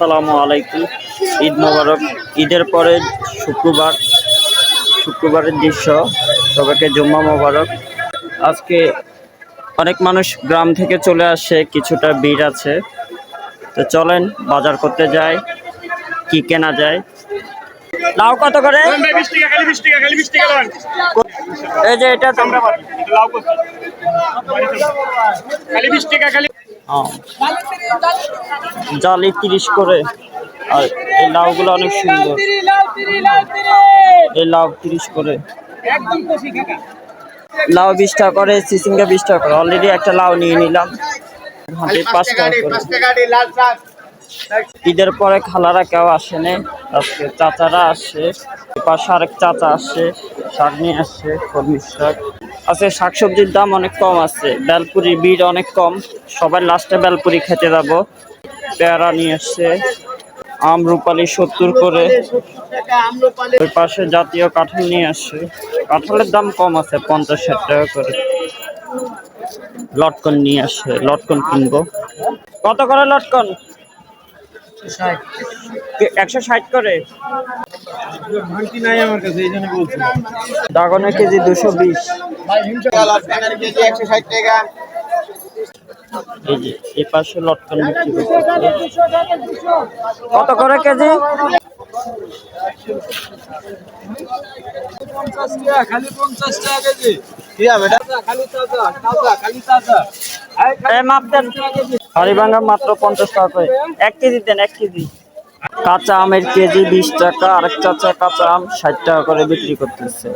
আসসালামু আলাইকুম। ঈদ মোবারক। ঈদের পরে শুক্রবারের দৃশ্য। সবাইকে জুম্মা মোবারক। আজকে অনেক মানুষ গ্রাম থেকে চলে আসে, কিছুটা ভিড় আছে। তো চলেন বাজার করতে যাই, কি কেনা যায়। লাউ কত করে? এই যে এটা জালি 30 করে। আর এই লাউগুলো অনেক সুন্দর। এই লাউ 30 করে, লাউ 20 টাকা করে, চিচিঙ্গা 20 টাকা করে। অলরেডি একটা লাউ নিয়ে নিলাম। হাঁটি 5 টাকা করে। ঈদের পরে খালারা কেউ আসেনি, আজকে চাচারা আসে। পাশে আরেক চাচা আসে, শাক নিয়ে আসছে, কলমির শাক। আজকে শাকসবজির দাম অনেক কম আছে, বেলপুরির ভিড় অনেক কম। সবাই লাস্টে বেলপুরি খেতে যাবো। পেয়ারা নিয়ে আসছে, আমরুপালি 70 করে। ওই পাশে জাতীয় কাঁঠাল নিয়ে আসছে, কাঁঠালের দাম কম আছে, 50-60 টাকা করে। লটকন নিয়ে আসছে, লটকন কিনবো। কত করে লটকন? 160 করে। ড্রাগনের কেজি 220। এই যে এই পাশে লটকন বিক্রি করতেছে। কত করে কেজি? 50 টাকা কেজি। হাড়িভাঙ্গা মাত্র 50 টাকা করে। 1 কেজি দেন, 1 কেজি। কাঁচা আমের কেজি 20 টাকা। আরেক চাচা কাঁচা আম 60 টাকা করে বিক্রি করতেছে।